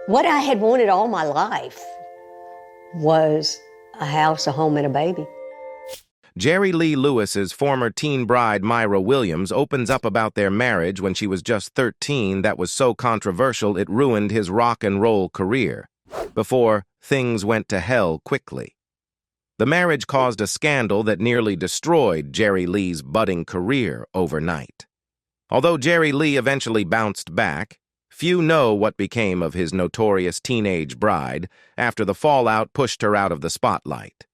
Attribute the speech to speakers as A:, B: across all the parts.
A: What I had wanted all my life was a house, a home, and a baby.
B: Jerry Lee Lewis's former teen bride Myra Williams opens up about their marriage when she was just 13 that was so controversial it ruined his rock and roll career, before things went to hell quickly. The marriage caused a scandal that nearly destroyed Jerry Lee's budding career overnight. Although Jerry Lee eventually bounced back, few know what became of his notorious teenage bride after the fallout pushed her out of the spotlight.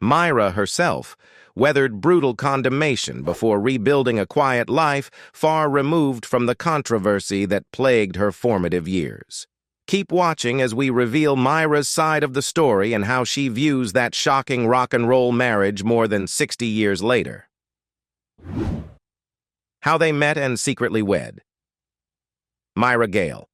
B: Myra herself weathered brutal condemnation before rebuilding a quiet life far removed from the controversy that plagued her formative years. Keep watching as we reveal Myra's side of the story and how she views that shocking rock and roll marriage more than 60 years later. How they met and secretly wed. Myra Gale.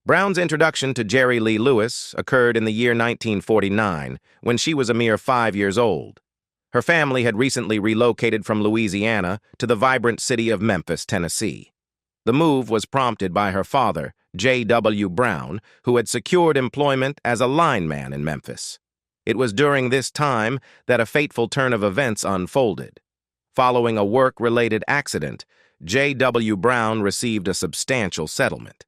B: Brown's introduction to Jerry Lee Lewis occurred in the year 1949, when she was a mere 5 years old. Her family had recently relocated from Louisiana to the vibrant city of Memphis, Tennessee. The move was prompted by her father, J.W. Brown, who had secured employment as a lineman in Memphis. It was during this time that a fateful turn of events unfolded. Following a work-related accident, J.W. Brown received a substantial settlement.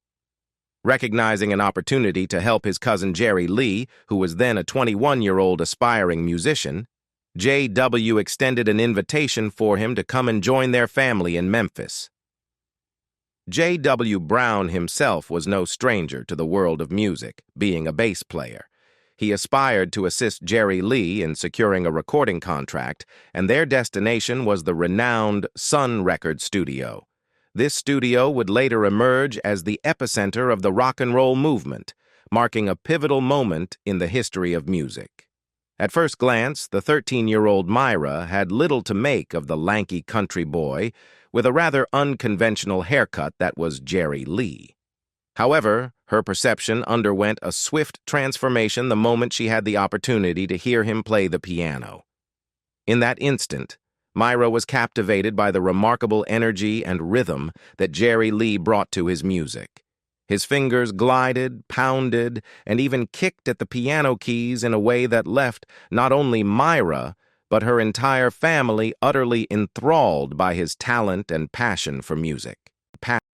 B: Recognizing an opportunity to help his cousin Jerry Lee, who was then a 21-year-old aspiring musician, J.W. extended an invitation for him to come and join their family in Memphis. J.W. Brown himself was no stranger to the world of music, being a bass player. He aspired to assist Jerry Lee in securing a recording contract, and their destination was the renowned Sun Record Studio. This studio would later emerge as the epicenter of the rock and roll movement, marking a pivotal moment in the history of music. At first glance, the 13-year-old Myra had little to make of the lanky country boy with a rather unconventional haircut that was Jerry Lee. However, her perception underwent a swift transformation the moment she had the opportunity to hear him play the piano. In that instant, Myra was captivated by the remarkable energy and rhythm that Jerry Lee brought to his music. His fingers glided, pounded, and even kicked at the piano keys in a way that left not only Myra, but her entire family utterly enthralled by his talent and passion for music.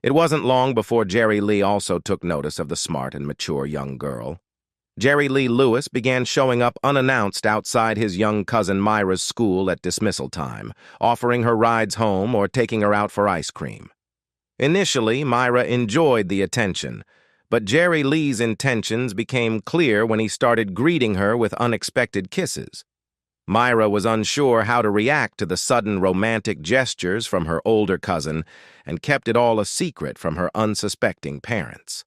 B: It wasn't long before Jerry Lee also took notice of the smart and mature young girl. Jerry Lee Lewis began showing up unannounced outside his young cousin Myra's school at dismissal time, offering her rides home or taking her out for ice cream. Initially, Myra enjoyed the attention, but Jerry Lee's intentions became clear when he started greeting her with unexpected kisses. Myra was unsure how to react to the sudden romantic gestures from her older cousin and kept it all a secret from her unsuspecting parents.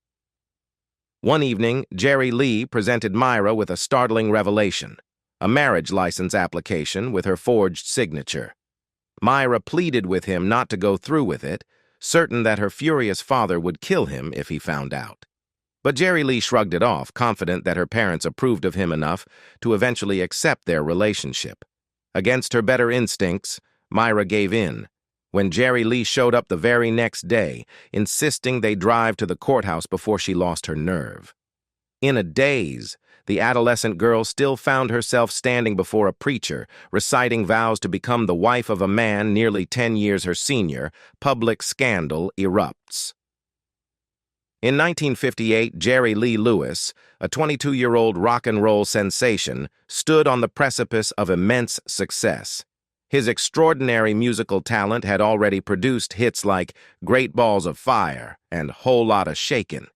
B: One evening, Jerry Lee presented Myra with a startling revelation, a marriage license application with her forged signature. Myra pleaded with him not to go through with it, certain that her furious father would kill him if he found out. But Jerry Lee shrugged it off, confident that her parents approved of him enough to eventually accept their relationship. Against her better instincts, Myra gave in, when Jerry Lee showed up the very next day, insisting they drive to the courthouse before she lost her nerve. In a daze, the adolescent girl still found herself standing before a preacher, reciting vows to become the wife of a man nearly 10 years her senior. Public scandal erupts. In 1958, Jerry Lee Lewis, a 22-year-old rock and roll sensation, stood on the precipice of immense success. His extraordinary musical talent had already produced hits like Great Balls of Fire and Whole Lotta Shakin',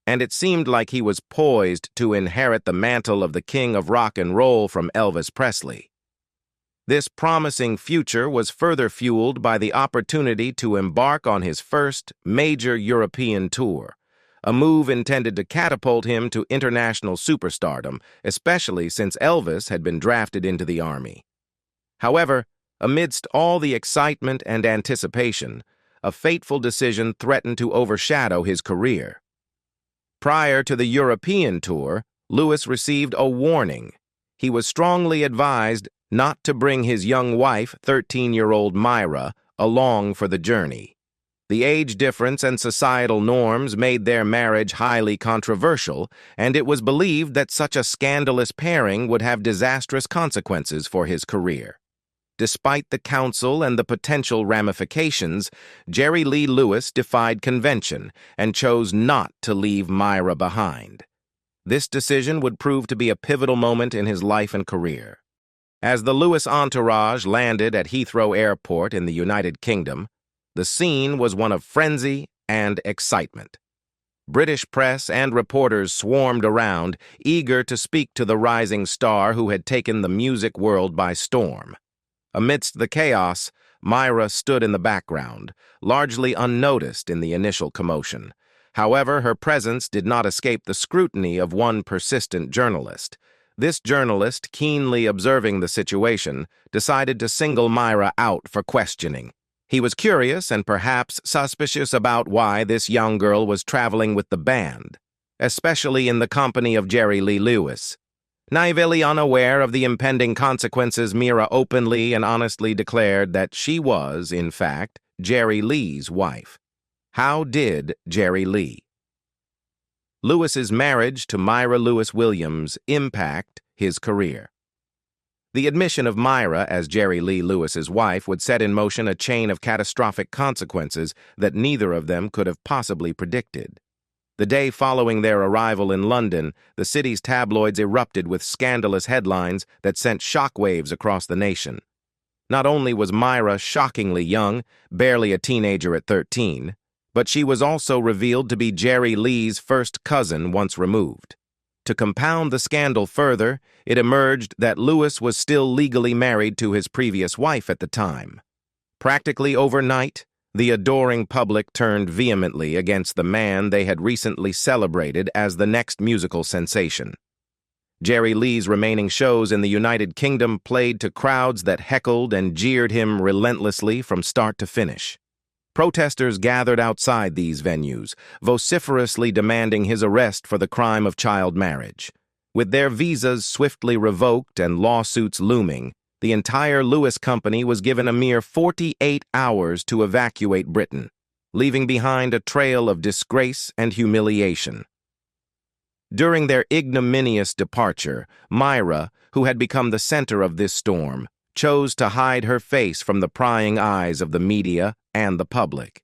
B: and it seemed like he was poised to inherit the mantle of the king of rock and roll from Elvis Presley. This promising future was further fueled by the opportunity to embark on his first major European tour, a move intended to catapult him to international superstardom, especially since Elvis had been drafted into the Army. However, amidst all the excitement and anticipation, a fateful decision threatened to overshadow his career. Prior to the European tour, Lewis received a warning. He was strongly advised not to bring his young wife, 13-year-old Myra, along for the journey. The age difference and societal norms made their marriage highly controversial, and it was believed that such a scandalous pairing would have disastrous consequences for his career. Despite the counsel and the potential ramifications, Jerry Lee Lewis defied convention and chose not to leave Myra behind. This decision would prove to be a pivotal moment in his life and career. As the Lewis entourage landed at Heathrow Airport in the United Kingdom, the scene was one of frenzy and excitement. British press and reporters swarmed around, eager to speak to the rising star who had taken the music world by storm. Amidst the chaos, Myra stood in the background, largely unnoticed in the initial commotion. However, her presence did not escape the scrutiny of one persistent journalist. This journalist, keenly observing the situation, decided to single Myra out for questioning. He was curious and perhaps suspicious about why this young girl was traveling with the band, especially in the company of Jerry Lee Lewis. Naively unaware of the impending consequences, Myra openly and honestly declared that she was, in fact, Jerry Lee's wife. How did Jerry Lee Lewis's marriage to Myra Lewis Williams impact his career? The admission of Myra as Jerry Lee Lewis's wife would set in motion a chain of catastrophic consequences that neither of them could have possibly predicted. The day following their arrival in London, the city's tabloids erupted with scandalous headlines that sent shockwaves across the nation. Not only was Myra shockingly young, barely a teenager at 13, but she was also revealed to be Jerry Lee's first cousin once removed. To compound the scandal further, it emerged that Lewis was still legally married to his previous wife at the time. Practically overnight, the adoring public turned vehemently against the man they had recently celebrated as the next musical sensation. Jerry Lee's remaining shows in the United Kingdom played to crowds that heckled and jeered him relentlessly from start to finish. Protesters gathered outside these venues, vociferously demanding his arrest for the crime of child marriage. With their visas swiftly revoked and lawsuits looming, the entire Lewis company was given a mere 48 hours to evacuate Britain, leaving behind a trail of disgrace and humiliation. During their ignominious departure, Myra, who had become the center of this storm, chose to hide her face from the prying eyes of the media and the public.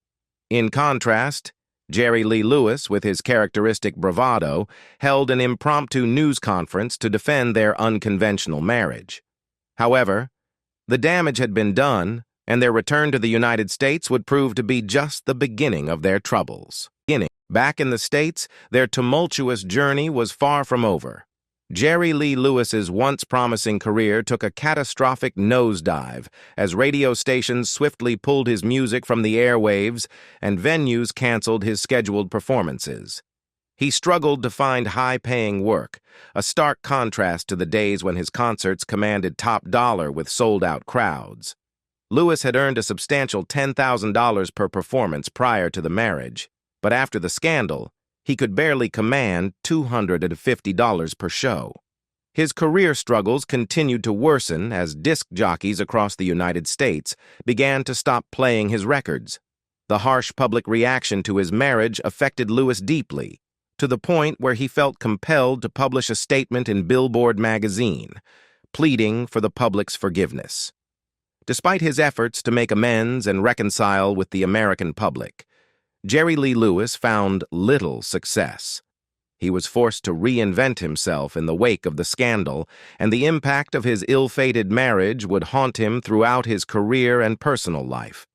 B: In contrast, Jerry Lee Lewis, with his characteristic bravado, held an impromptu news conference to defend their unconventional marriage. However, the damage had been done, and their return to the United States would prove to be just the beginning of their troubles. Back in the States, their tumultuous journey was far from over. Jerry Lee Lewis's once promising career took a catastrophic nosedive as radio stations swiftly pulled his music from the airwaves and venues canceled his scheduled performances. He struggled to find high-paying work, a stark contrast to the days when his concerts commanded top dollar with sold-out crowds. Lewis had earned a substantial $10,000 per performance prior to the marriage, but after the scandal, he could barely command $250 per show. His career struggles continued to worsen as disc jockeys across the United States began to stop playing his records. The harsh public reaction to his marriage affected Lewis deeply, to the point where he felt compelled to publish a statement in Billboard magazine, pleading for the public's forgiveness. Despite his efforts to make amends and reconcile with the American public, Jerry Lee Lewis found little success. He was forced to reinvent himself in the wake of the scandal, and the impact of his ill-fated marriage would haunt him throughout his career and personal life.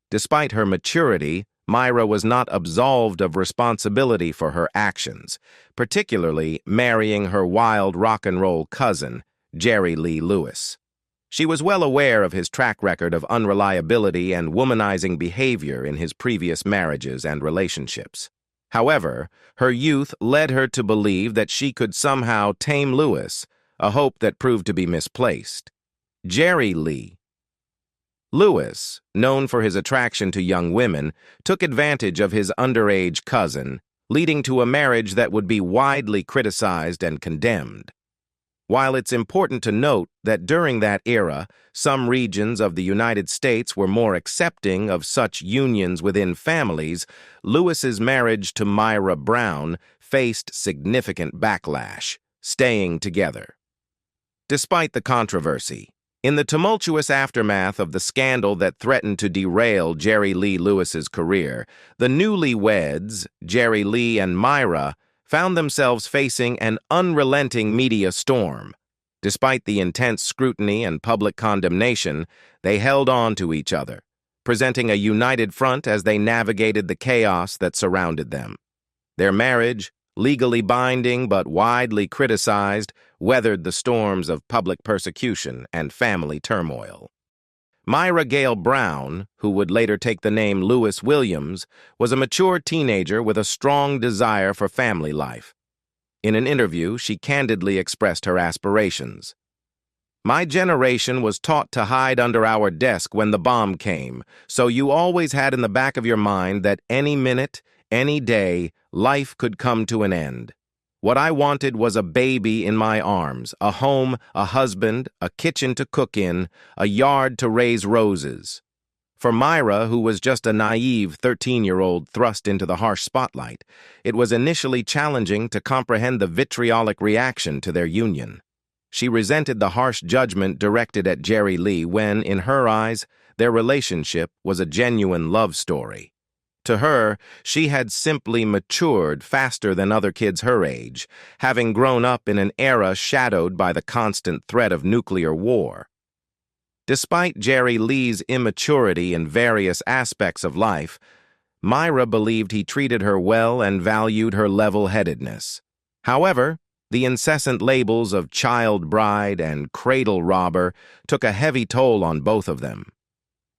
B: Despite her maturity, Myra was not absolved of responsibility for her actions, particularly marrying her wild rock and roll cousin, Jerry Lee Lewis. She was well aware of his track record of unreliability and womanizing behavior in his previous marriages and relationships. However, her youth led her to believe that she could somehow tame Lewis, a hope that proved to be misplaced. Jerry Lee Lewis, known for his attraction to young women, took advantage of his underage cousin, leading to a marriage that would be widely criticized and condemned. While it's important to note that during that era, some regions of the United States were more accepting of such unions within families, Lewis's marriage to Myra Brown faced significant backlash, staying together. Despite the controversy, in the tumultuous aftermath of the scandal that threatened to derail Jerry Lee Lewis's career, the newlyweds, Jerry Lee and Myra, found themselves facing an unrelenting media storm. Despite the intense scrutiny and public condemnation, they held on to each other, presenting a united front as they navigated the chaos that surrounded them. Their marriage, legally binding but widely criticized, weathered the storms of public persecution and family turmoil. Myra Gale Brown, who would later take the name Lewis Williams, was a mature teenager with a strong desire for family life. In an interview, she candidly expressed her aspirations. "My generation was taught to hide under our desk when the bomb came, so you always had in the back of your mind that any minute, any day, life could come to an end. What I wanted was a baby in my arms, a home, a husband, a kitchen to cook in, a yard to raise roses." For Myra, who was just a naive 13-year-old thrust into the harsh spotlight, it was initially challenging to comprehend the vitriolic reaction to their union. She resented the harsh judgment directed at Jerry Lee when, in her eyes, their relationship was a genuine love story. To her, she had simply matured faster than other kids her age, having grown up in an era shadowed by the constant threat of nuclear war. Despite Jerry Lee's immaturity in various aspects of life, Myra believed he treated her well and valued her level-headedness. However, the incessant labels of child bride and cradle robber took a heavy toll on both of them.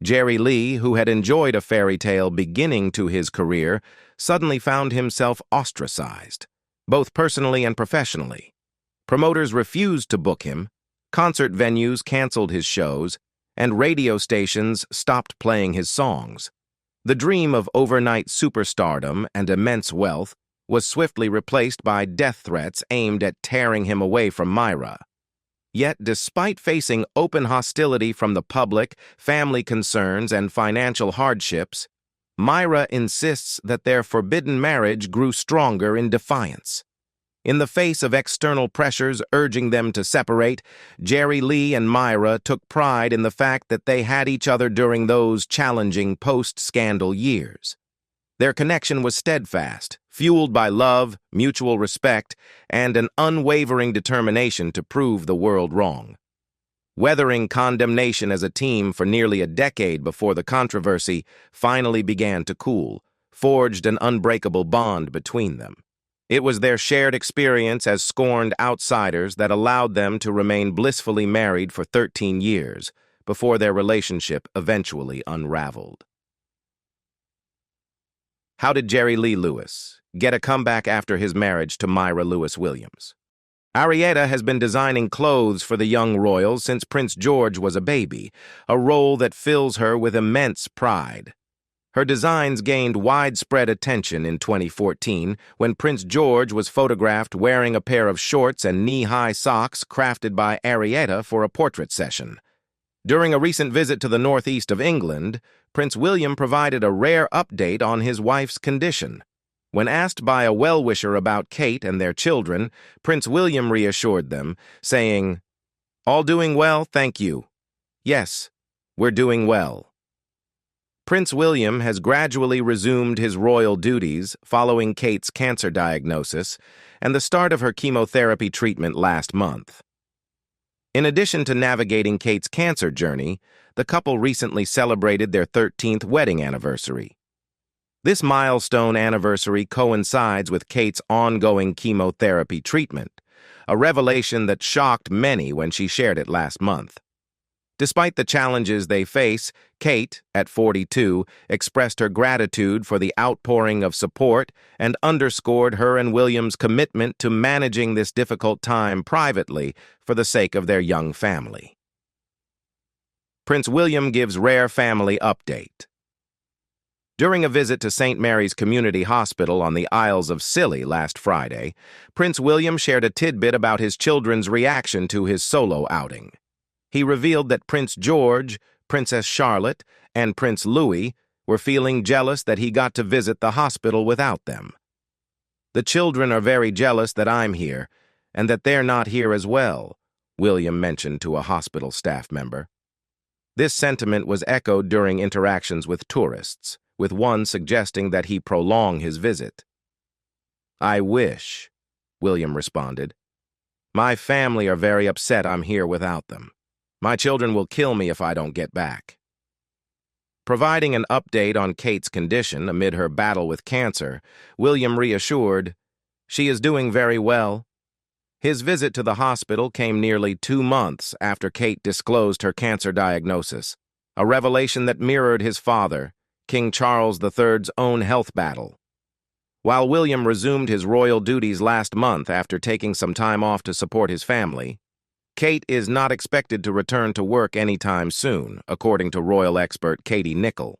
B: Jerry Lee, who had enjoyed a fairy tale beginning to his career, suddenly found himself ostracized, both personally and professionally. Promoters refused to book him, concert venues canceled his shows, and radio stations stopped playing his songs. The dream of overnight superstardom and immense wealth was swiftly replaced by death threats aimed at tearing him away from Myra. Yet, despite facing open hostility from the public, family concerns, and financial hardships, Myra insists that their forbidden marriage grew stronger in defiance. In the face of external pressures urging them to separate, Jerry Lee and Myra took pride in the fact that they had each other during those challenging post-scandal years. Their connection was steadfast, fueled by love, mutual respect, and an unwavering determination to prove the world wrong. Weathering condemnation as a team for nearly a decade before the controversy finally began to cool, forged an unbreakable bond between them. It was their shared experience as scorned outsiders that allowed them to remain blissfully married for 13 years before their relationship eventually unraveled. How did Jerry Lee Lewis get a comeback after his marriage to Myra Lewis Williams? Arietta has been designing clothes for the young royals since Prince George was a baby, a role that fills her with immense pride. Her designs gained widespread attention in 2014 when Prince George was photographed wearing a pair of shorts and knee-high socks crafted by Arietta for a portrait session. During a recent visit to the northeast of England, Prince William provided a rare update on his wife's condition. When asked by a well-wisher about Kate and their children, Prince William reassured them, saying, "All doing well, thank you. Yes, we're doing well." Prince William has gradually resumed his royal duties following Kate's cancer diagnosis and the start of her chemotherapy treatment last month. In addition to navigating Kate's cancer journey, the couple recently celebrated their 13th wedding anniversary. This milestone anniversary coincides with Kate's ongoing chemotherapy treatment, a revelation that shocked many when she shared it last month. Despite the challenges they face, Kate, at 42, expressed her gratitude for the outpouring of support and underscored her and William's commitment to managing this difficult time privately for the sake of their young family. Prince William gives rare family update. During a visit to St. Mary's Community Hospital on the Isles of Scilly last Friday, Prince William shared a tidbit about his children's reaction to his solo outing. He revealed that Prince George, Princess Charlotte, and Prince Louis were feeling jealous that he got to visit the hospital without them. "The children are very jealous that I'm here, and that they're not here as well," William mentioned to a hospital staff member. This sentiment was echoed during interactions with tourists, with one suggesting that he prolong his visit. "I wish," William responded. "My family are very upset I'm here without them. My children will kill me if I don't get back." Providing an update on Kate's condition amid her battle with cancer, William reassured, "She is doing very well." His visit to the hospital came nearly 2 months after Kate disclosed her cancer diagnosis, a revelation that mirrored his father, King Charles III's own health battle. While William resumed his royal duties last month after taking some time off to support his family, Kate is not expected to return to work anytime soon, according to royal expert Katie Nicholl.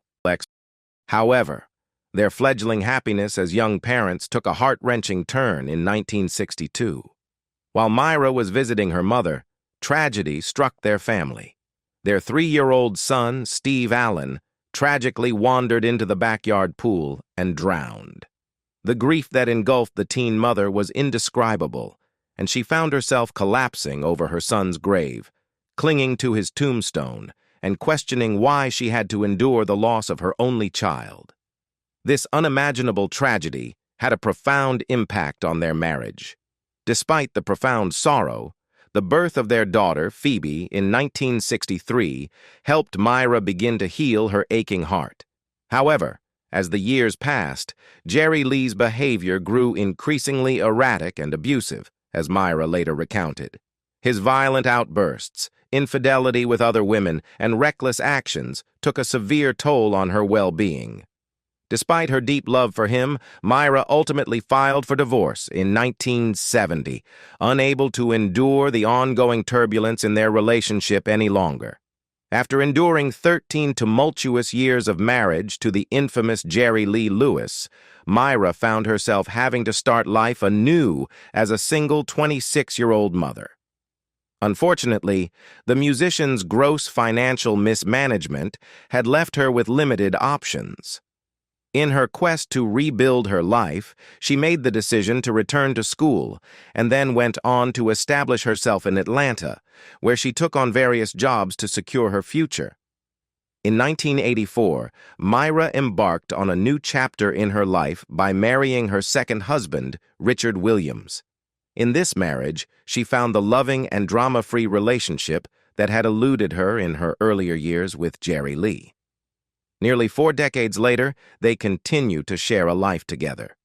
B: However, their fledgling happiness as young parents took a heart-wrenching turn in 1962. While Myra was visiting her mother, tragedy struck their family. Their 3-year-old son, Steve Allen, tragically wandered into the backyard pool and drowned. The grief that engulfed the teen mother was indescribable, and she found herself collapsing over her son's grave, clinging to his tombstone and questioning why she had to endure the loss of her only child. This unimaginable tragedy had a profound impact on their marriage. Despite the profound sorrow, the birth of their daughter, Phoebe, in 1963 helped Myra begin to heal her aching heart. However, as the years passed, Jerry Lee's behavior grew increasingly erratic and abusive, as Myra later recounted. His violent outbursts, infidelity with other women, and reckless actions took a severe toll on her well-being. Despite her deep love for him, Myra ultimately filed for divorce in 1970, unable to endure the ongoing turbulence in their relationship any longer. After enduring 13 tumultuous years of marriage to the infamous Jerry Lee Lewis, Myra found herself having to start life anew as a single 26-year-old mother. Unfortunately, the musician's gross financial mismanagement had left her with limited options. In her quest to rebuild her life, she made the decision to return to school and then went on to establish herself in Atlanta, where she took on various jobs to secure her future. In 1984, Myra embarked on a new chapter in her life by marrying her second husband, Richard Williams. In this marriage, she found the loving and drama-free relationship that had eluded her in her earlier years with Jerry Lee. Nearly 4 decades later, they continue to share a life together.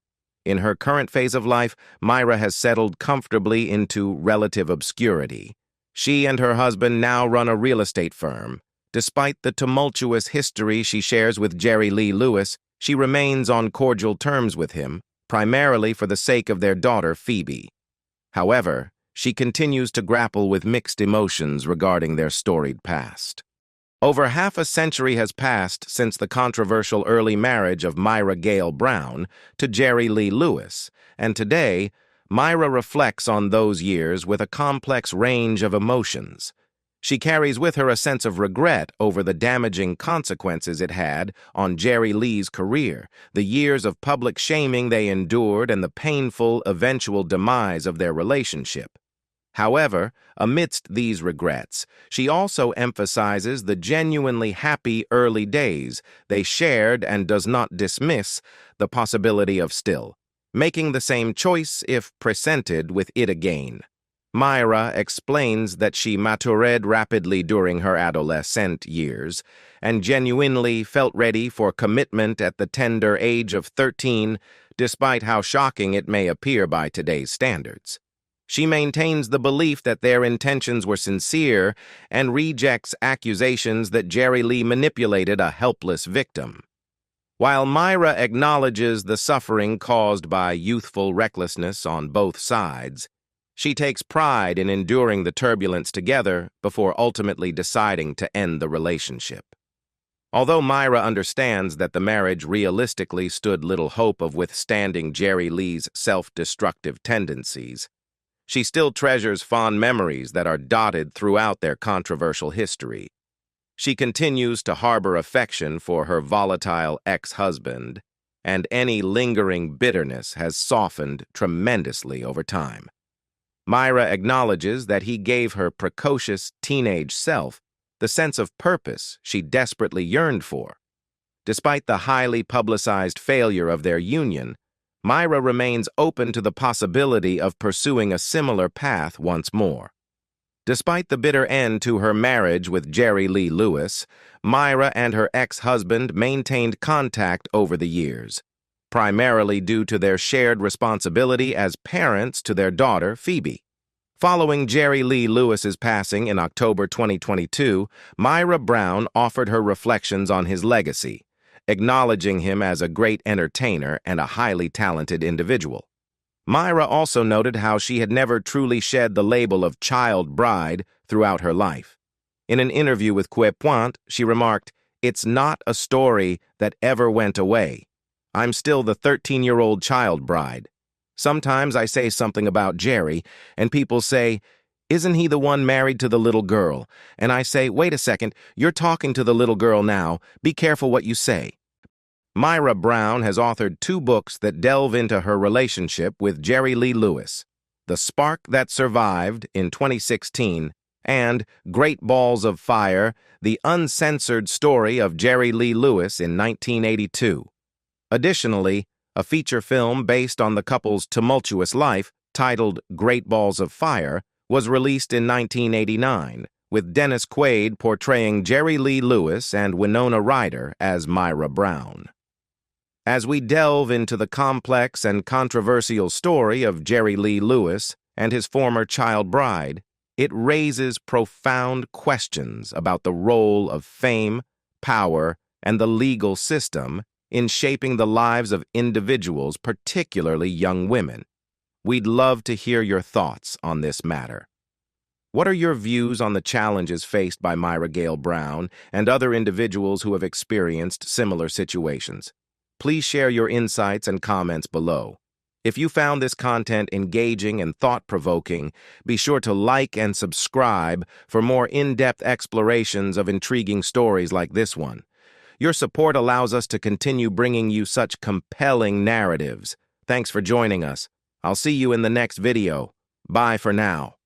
B: In her current phase of life, Myra has settled comfortably into relative obscurity. She and her husband now run a real estate firm. Despite the tumultuous history she shares with Jerry Lee Lewis, she remains on cordial terms with him, primarily for the sake of their daughter, Phoebe. However, she continues to grapple with mixed emotions regarding their storied past. Over half a century has passed since the controversial early marriage of Myra Gale Brown to Jerry Lee Lewis, and today, Myra reflects on those years with a complex range of emotions. She carries with her a sense of regret over the damaging consequences it had on Jerry Lee's career, the years of public shaming they endured, and the painful eventual demise of their relationship. However, amidst these regrets, she also emphasizes the genuinely happy early days they shared and does not dismiss the possibility of still making the same choice if presented with it again. Myra explains that she matured rapidly during her adolescent years and genuinely felt ready for commitment at the tender age of 13, despite how shocking it may appear by today's standards. She maintains the belief that their intentions were sincere and rejects accusations that Jerry Lee manipulated a helpless victim. While Myra acknowledges the suffering caused by youthful recklessness on both sides, she takes pride in enduring the turbulence together before ultimately deciding to end the relationship. Although Myra understands that the marriage realistically stood little hope of withstanding Jerry Lee's self-destructive tendencies, she still treasures fond memories that are dotted throughout their controversial history. She continues to harbor affection for her volatile ex-husband, and any lingering bitterness has softened tremendously over time. Myra acknowledges that he gave her precocious teenage self the sense of purpose she desperately yearned for. Despite the highly publicized failure of their union, Myra remains open to the possibility of pursuing a similar path once more. Despite the bitter end to her marriage with Jerry Lee Lewis, Myra and her ex-husband maintained contact over the years, primarily due to their shared responsibility as parents to their daughter, Phoebe. Following Jerry Lee Lewis's passing in October 2022, Myra Brown offered her reflections on his legacy, acknowledging him as a great entertainer and a highly talented individual. Myra also noted how she had never truly shed the label of child bride throughout her life. In an interview with Que Point, she remarked, "It's not a story that ever went away. I'm still the 13-year-old child bride. Sometimes I say something about Jerry, and people say, 'Isn't he the one married to the little girl?' And I say, 'Wait a second, you're talking to the little girl now. Be careful what you say.'" Myra Brown has authored 2 books that delve into her relationship with Jerry Lee Lewis: The Spark That Survived in 2016 and Great Balls of Fire, the uncensored story of Jerry Lee Lewis in 1982. Additionally, a feature film based on the couple's tumultuous life, titled Great Balls of Fire, was released in 1989, with Dennis Quaid portraying Jerry Lee Lewis and Winona Ryder as Myra Brown. As we delve into the complex and controversial story of Jerry Lee Lewis and his former child bride, it raises profound questions about the role of fame, power, and the legal system in shaping the lives of individuals, particularly young women. We'd love to hear your thoughts on this matter. What are your views on the challenges faced by Myra Gale Brown and other individuals who have experienced similar situations? Please share your insights and comments below. If you found this content engaging and thought-provoking, be sure to like and subscribe for more in-depth explorations of intriguing stories like this one. Your support allows us to continue bringing you such compelling narratives. Thanks for joining us. I'll see you in the next video. Bye for now.